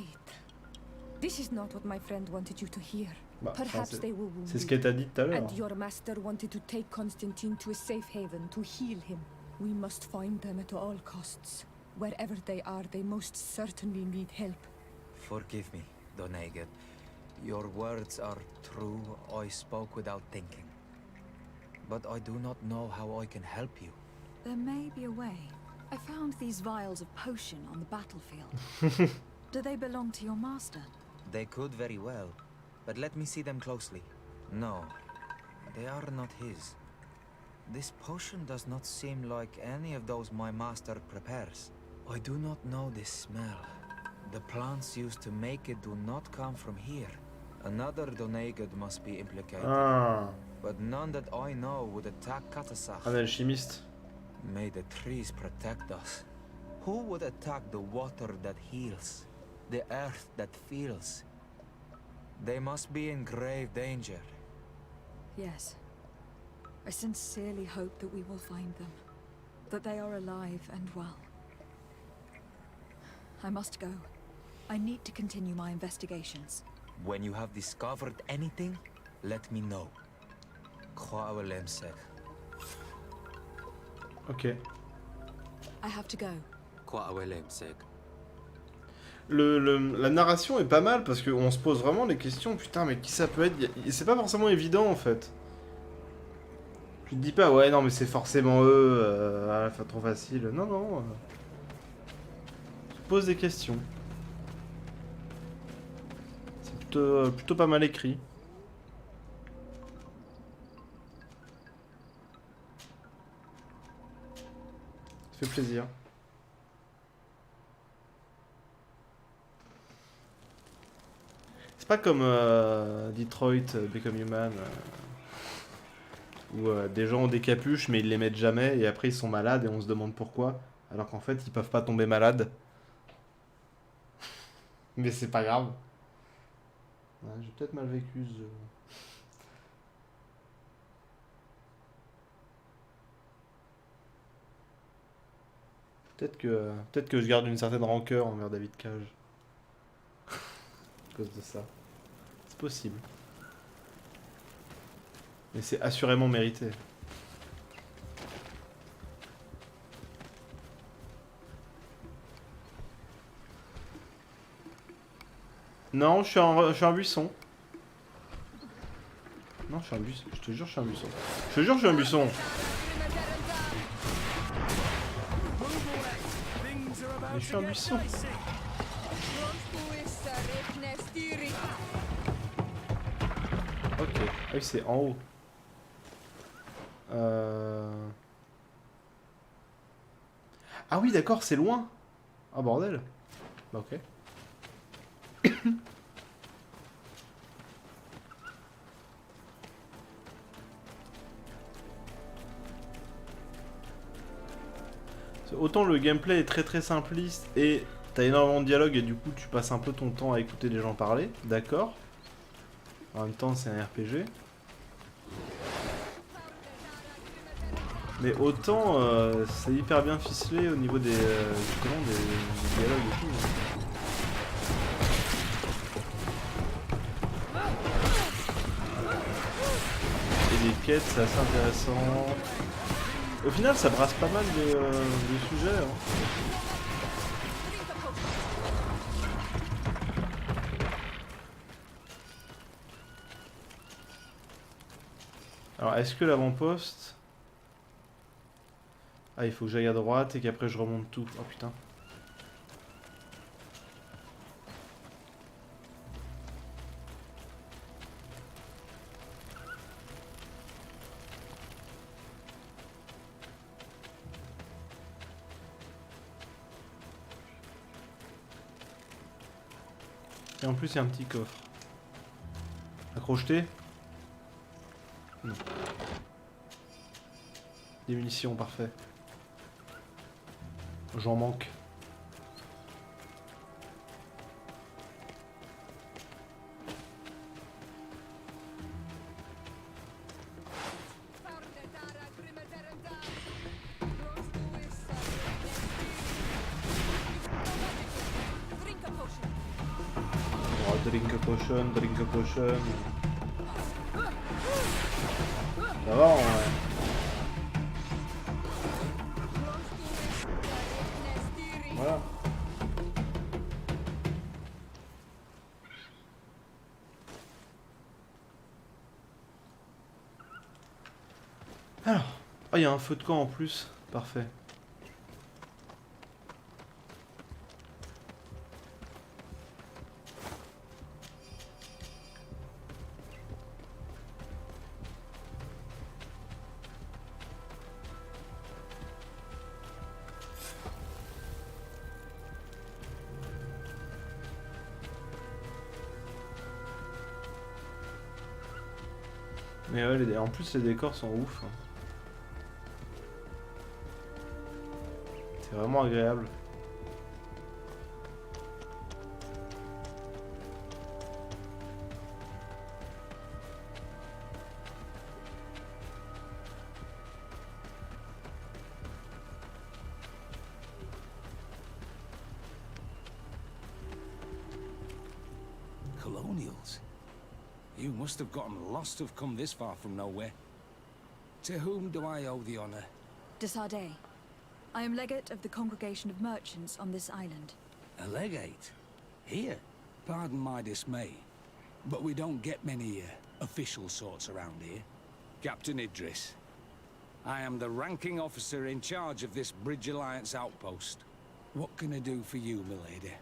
Speaker 4: This is not what my friend wanted you to hear.
Speaker 1: Bah,
Speaker 4: Perhaps they were wounded.
Speaker 1: C'est ce qu'elle t'a dit tout à l'heure.
Speaker 4: And your master wanted to take Constantine to a safe haven to heal him. We must find them at all costs. Wherever they are, they most certainly need help.
Speaker 13: Forgive me, Doneigad. Your words are true. I spoke without thinking. But I do not know how I can help you.
Speaker 2: There may be a way. I found these vials of potion on the battlefield. Do they belong to your master?
Speaker 13: They could very well, but let me see them closely. No, they are not his. This potion does not seem like any of those my master prepares. I do not know this smell. The plants used to make it do not come from here. Another Doneigad must be implicated.
Speaker 1: Ah.
Speaker 13: But none that I know would attack Katasak.
Speaker 1: Un alchimiste.
Speaker 13: May the trees protect us. Who would attack the water that heals? the earth that feels. They must be in grave danger.
Speaker 2: Yes. I sincerely hope that we will find them. That they are alive and well. I must go. I need to continue my investigations.
Speaker 13: When you have discovered anything, let me know.
Speaker 1: Ok.
Speaker 2: I have to go.
Speaker 1: La narration est pas mal parce qu'on se pose vraiment les questions. Putain, mais qui ça peut être? C'est pas forcément évident en fait. Tu te dis pas, ouais, non, mais c'est forcément eux, enfin, trop facile. Non, non. Tu te poses des questions. C'est plutôt pas mal écrit. Ça fait plaisir. C'est pas comme Detroit, Become Human, où des gens ont des capuches mais ils les mettent jamais et après ils sont malades et on se demande pourquoi, alors qu'en fait ils peuvent pas tomber malades. Mais c'est pas grave. Ouais, j'ai peut-être mal vécu ce jeu. Peut-être que je garde une certaine rancœur envers David Cage. À cause de ça. C'est possible. Mais c'est assurément mérité. Non, je suis un buisson. Non, je suis un buisson. Je te jure, je suis un buisson. Je te jure, je suis un buisson. Mais je suis un buisson. Ok. Ah oui, c'est en haut. Ah oui, d'accord, c'est loin. Ah bordel. Bah ok. Autant le gameplay est très simpliste et t'as énormément de dialogue et du coup tu passes un peu ton temps à écouter les gens parler, d'accord. En même temps c'est un RPG. Mais autant c'est hyper bien ficelé au niveau des, justement, des dialogues et tout. Et les quêtes c'est assez intéressant. Au final, ça brasse pas mal de sujets. Hein. Alors, est-ce que l'avant-poste... Ah, il faut que j'aille à droite et qu'après je remonte tout. Oh putain. Et en plus, il y a un petit coffre. Accrocheté? Non. Des munitions, parfait. J'en manque. Drink a potion. Ça va, ouais. Voilà. Alors, oh, il y a un feu de camp en plus. Parfait. Mais ouais, en plus les décors sont ouf. Hein. C'est vraiment agréable.
Speaker 3: testimonials. You must have gotten lost to have come this far from nowhere. To whom do I owe the honor?
Speaker 2: De Sardet. I am legate of the Congregation of Merchants on this island.
Speaker 3: A legate? Here? Pardon my dismay, but we don't get many official sorts around here. Captain Idris. I am the ranking officer in charge of this Bridge Alliance outpost. What can I do for you, milady?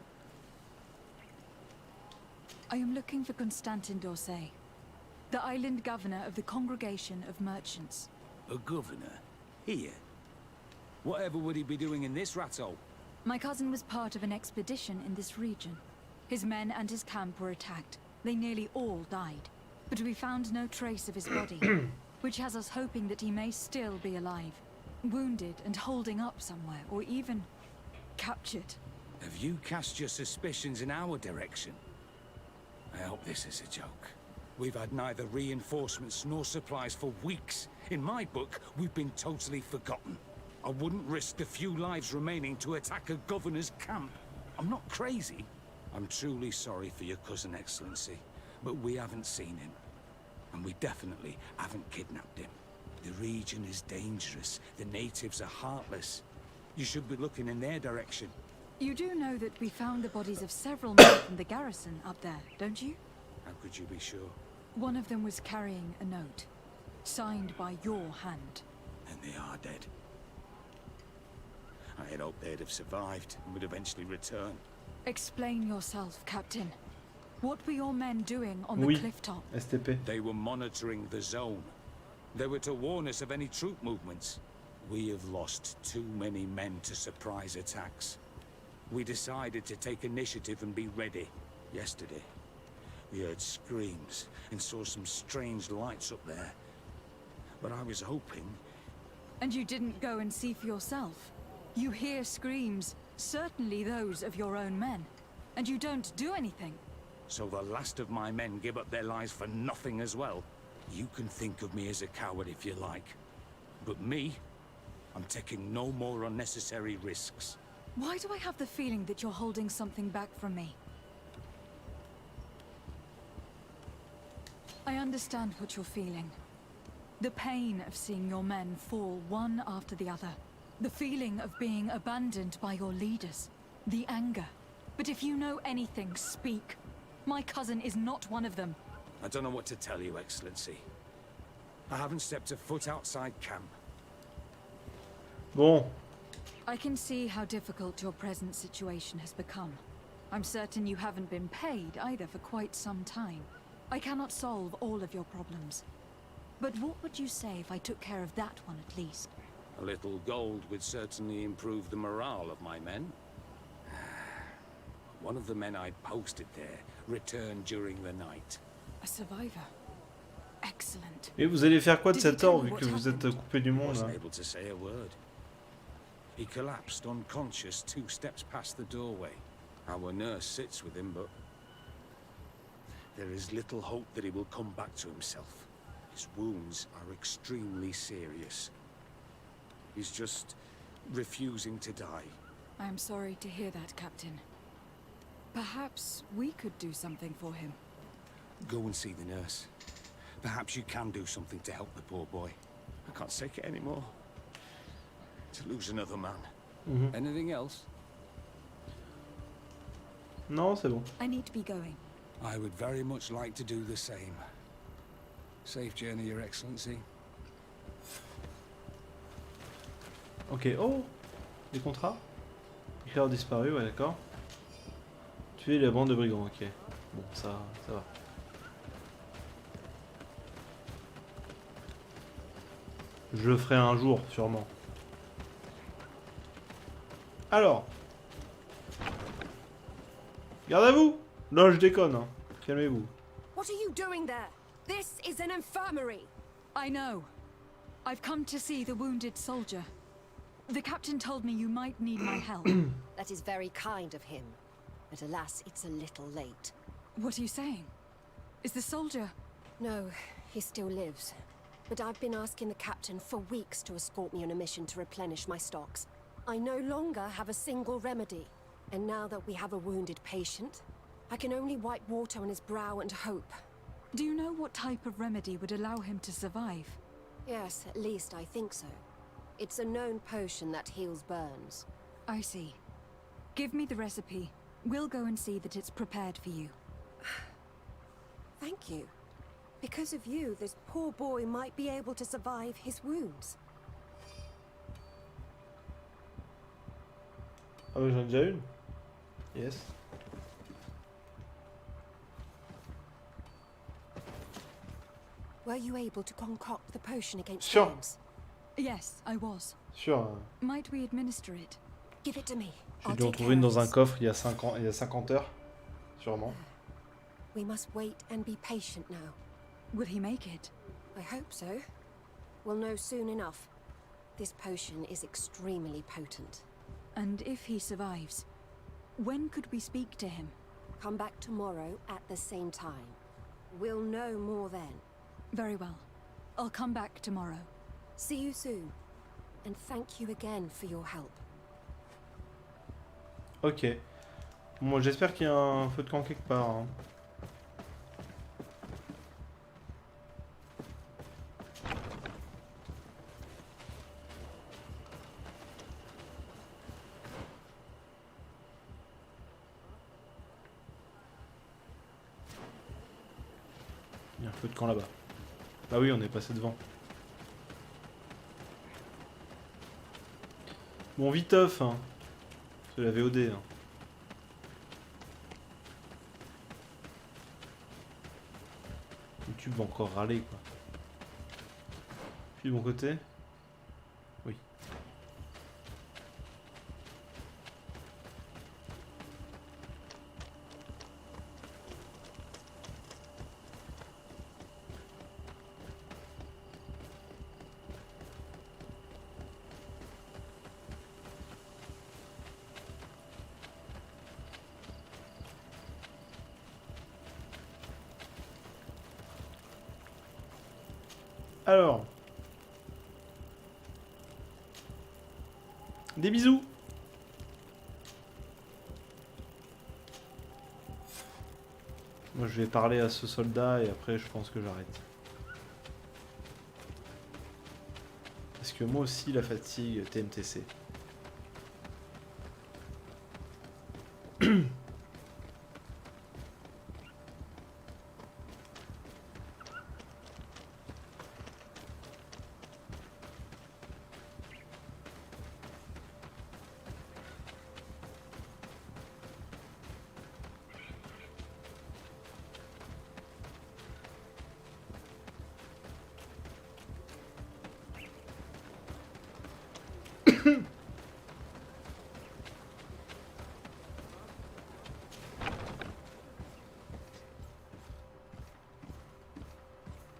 Speaker 2: I am looking for Constantin d'Orsay, the island governor of the Congregation of Merchants.
Speaker 3: A governor? Here? Whatever would he be doing in this rattle?
Speaker 2: My cousin was part of an expedition in this region. His men and his camp were attacked. They nearly all died. But we found no trace of his body, which has us hoping that he may still be alive, wounded and holding up somewhere, or even captured.
Speaker 3: Have you cast your suspicions in our direction? I hope this is a joke. We've had neither reinforcements nor supplies for weeks. In my book, we've been totally forgotten. I wouldn't risk the few lives remaining to attack a governor's camp. I'm not crazy. I'm truly sorry for your cousin, Excellency, but we haven't seen him. And we definitely haven't kidnapped him. The region is dangerous. The natives are heartless. You should be looking in their direction.
Speaker 2: You do know that we found the bodies of several men from the garrison up there, don't you?
Speaker 3: How could you be sure?
Speaker 2: One of them was carrying a note, signed by your hand.
Speaker 3: And they are dead. I had hoped they'd have survived and would eventually return.
Speaker 2: Explain yourself, Captain. What were your men doing on the clifftop?
Speaker 1: STP.
Speaker 3: They were monitoring the zone. They were to warn us of any troop movements. We have lost too many men to surprise attacks. We decided to take initiative and be ready. Yesterday, we heard screams and saw some strange lights up there. But I was hoping...
Speaker 2: And you didn't go and see for yourself? You hear screams, certainly those of your own men, and you don't do anything.
Speaker 3: So the last of my men give up their lives for nothing as well? You can think of me as a coward if you like. But me, I'm taking no more unnecessary risks.
Speaker 2: Why do I have the feeling that you're holding something back from me? I understand what you're feeling. The pain of seeing your men fall one after the other. The feeling of being abandoned by your leaders. The anger. But if you know anything, speak. My cousin is not one of them.
Speaker 3: I don't know what to tell you, Excellency. I haven't stepped a foot outside camp.
Speaker 1: Bon.
Speaker 2: I can see how difficult your present situation has become. I'm certain you haven't been paid either for quite some time. I cannot solve all of your problems. But what would you say if I took care of that one at least?
Speaker 3: A little gold would certainly improve the morale of my men. One of the men I posted there returned during the night.
Speaker 2: A survivor. Excellent.
Speaker 1: Et vous allez faire quoi de cet or vu que vous êtes coupé du monde là?
Speaker 3: Wasn't able to say a word. He collapsed unconscious 2 steps past the doorway. Our nurse sits with him, but there is little hope that he will come back to himself. His wounds are extremely serious. He's just refusing to die.
Speaker 2: I am sorry to hear that, Captain. Perhaps we could do something for him.
Speaker 3: Go and see the nurse. Perhaps you can do something to help the poor boy. I can't take it anymore. To lose another man. Anything else?
Speaker 1: Non, c'est bon.
Speaker 2: I need to be going.
Speaker 3: I would very much like to do the same. Safe journey, Your Excellency.
Speaker 1: Ok, oh, des contrats. Écrire disparu, ouais, d'accord. Tuer la bande de brigands, ok. Bon, ça va. Je le ferai un jour, sûrement. Alors. Garde à vous. Non, je déconne, hein. Calmez-vous.
Speaker 4: What are you doing there? This is an infirmary.
Speaker 2: I know. I've come to see the wounded soldier. The captain told me you might need my help.
Speaker 14: That is very kind of him. But alas, it's a little late.
Speaker 2: What are you saying? Is the soldier...
Speaker 14: No, he still lives. But I've been asking the captain for weeks to escort me on a mission to replenish my stocks. I no longer have a single remedy. And now that we have a wounded patient, I can only wipe water on his brow and hope.
Speaker 2: Do you know what type of remedy would allow him to survive?
Speaker 14: Yes, at least I think so. It's a known potion that heals burns.
Speaker 2: I see. Give me the recipe. We'll go and see that it's prepared for you.
Speaker 14: Thank you. Because of you, this poor boy might be able to survive his wounds.
Speaker 1: Ah bah j'en ai déjà une. Yes.
Speaker 14: Were you able to concoct the potion against
Speaker 1: Sure.
Speaker 14: burns?
Speaker 2: Yes, I was.
Speaker 1: Sûr.
Speaker 2: Might we administer it?
Speaker 14: Give it to me.
Speaker 1: J'ai
Speaker 14: I'll
Speaker 1: dû en
Speaker 14: take
Speaker 1: trouver une
Speaker 14: care of
Speaker 1: dans un
Speaker 14: this.
Speaker 1: coffre il y a 50 heures. Sûrement.
Speaker 14: We must wait and be patient now.
Speaker 2: Will he make it?
Speaker 14: I hope so. We'll know soon enough. This potion is extremely potent.
Speaker 2: And if he survives, when could we speak to him?
Speaker 14: Come back tomorrow at the same time. We'll know more then.
Speaker 2: Very well. I'll come back tomorrow.
Speaker 14: See you soon. And thank you again for your help.
Speaker 1: Ok. Bon, j'espère qu'il y a un feu de camp quelque part. Hein. Il y a un feu de camp là-bas. Bah oui, on est passé devant. Bon, viteuf, hein. C'est la VOD, hein. YouTube va encore râler, quoi. Puis de mon côté. Oui. Alors. Des bisous. Moi je vais parler à ce soldat et après je pense que j'arrête. Parce que moi aussi la fatigue TMTC.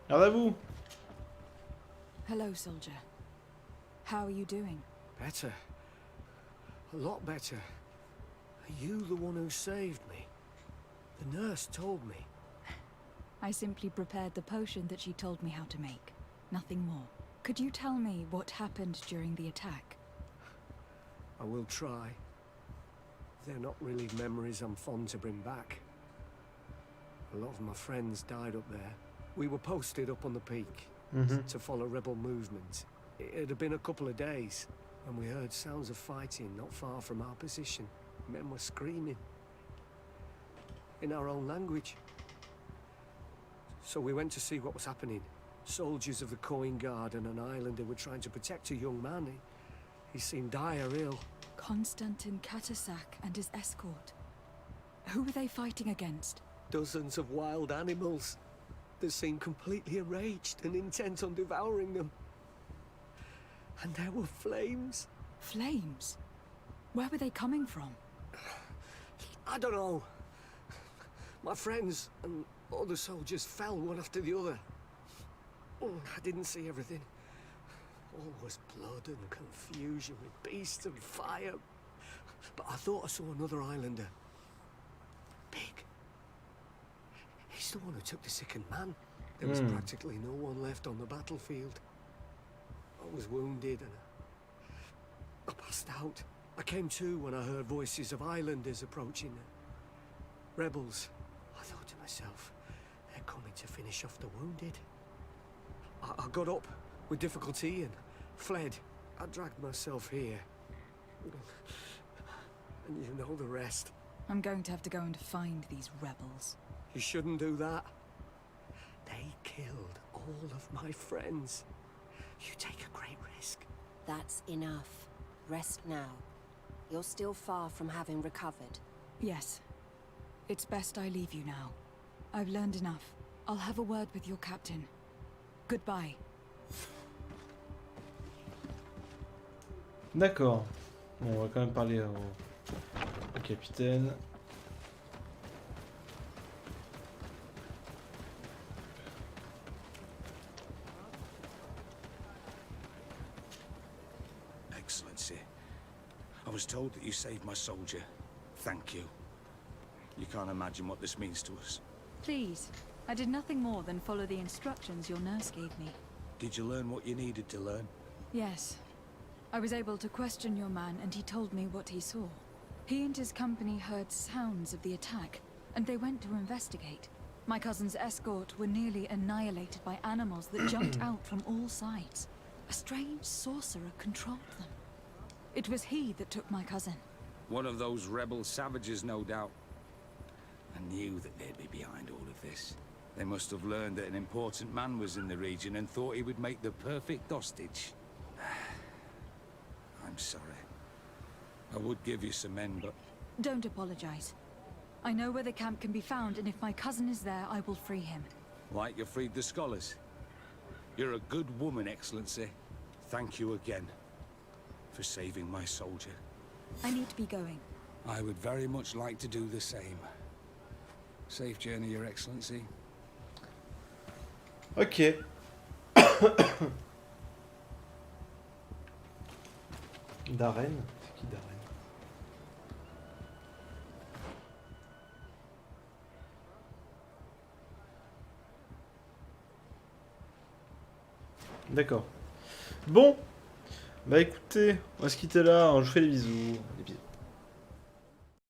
Speaker 1: Garde à vous.
Speaker 2: Hello, soldier. How are you doing?
Speaker 10: Better. A lot better. Are you the one who saved me? The nurse told me.
Speaker 2: I simply prepared the potion that she told me how to make. Nothing more. Could you tell me what happened during the attack?
Speaker 10: I will try. They're not really memories I'm fond to bring back. A lot of my friends died up there. We were posted up on the peak to follow rebel movement. It had been a couple of days, and we heard sounds of fighting not far from our position. Men were screaming in our own language. So we went to see what was happening. Soldiers of the Coin Guard and an islander were trying to protect a young man. He seemed dire ill.
Speaker 2: Konstantin Katasak and his escort. Who were they fighting against?
Speaker 10: Dozens of wild animals. They seemed completely enraged and intent on devouring them. And there were flames.
Speaker 2: Flames? Where were they coming from?
Speaker 10: I don't know. My friends and other soldiers fell one after the other. I didn't see everything. All was blood and confusion with beasts and fire. But I thought I saw another islander. Big. He's the one who took the sickened man. There was practically no one left on the battlefield. I was wounded and I passed out. I came to when I heard voices of islanders approaching. Rebels. I thought to myself, they're coming to finish off the wounded. I got up with difficulty and fled. I dragged myself here. And you know the rest.
Speaker 2: I'm going to have to go and find these rebels.
Speaker 10: You shouldn't do that. They killed all of my friends. You take a great risk.
Speaker 14: That's enough. Rest now. You're still far from having recovered.
Speaker 2: Yes. It's best I leave you now. I've learned enough. I'll have a word with your captain. Goodbye.
Speaker 1: D'accord. Bon, on va quand même parler au capitaine.
Speaker 3: Excellency, I was told that you saved my soldier. Thank you. You can't imagine what this means to us.
Speaker 2: Please. I did nothing more than follow the instructions your nurse gave me.
Speaker 3: Did you learn what you needed to learn?
Speaker 2: Yes. I was able to question your man, and he told me what he saw. He and his company heard sounds of the attack, and they went to investigate. My cousin's escort were nearly annihilated by animals that jumped out from all sides. A strange sorcerer controlled them. It was he that took my cousin.
Speaker 3: One of those rebel savages, no doubt. I knew that they'd be behind all of this. They must have learned that an important man was in the region and thought he would make the perfect hostage. I'm sorry. I would give you some men, but...
Speaker 2: Don't apologize. I know where the camp can be found, and if my cousin is there, I will free him.
Speaker 3: Like you freed the scholars. You're a good woman, Excellency. Thank you again for saving my soldier.
Speaker 2: I need to be going.
Speaker 3: I would very much like to do the same. Safe journey, Your Excellency.
Speaker 1: Ok. Darren? C'est qui Darren? D'accord. Bon. Bah écoutez, on va se quitter là. Je vous fais des bisous. Des bisous.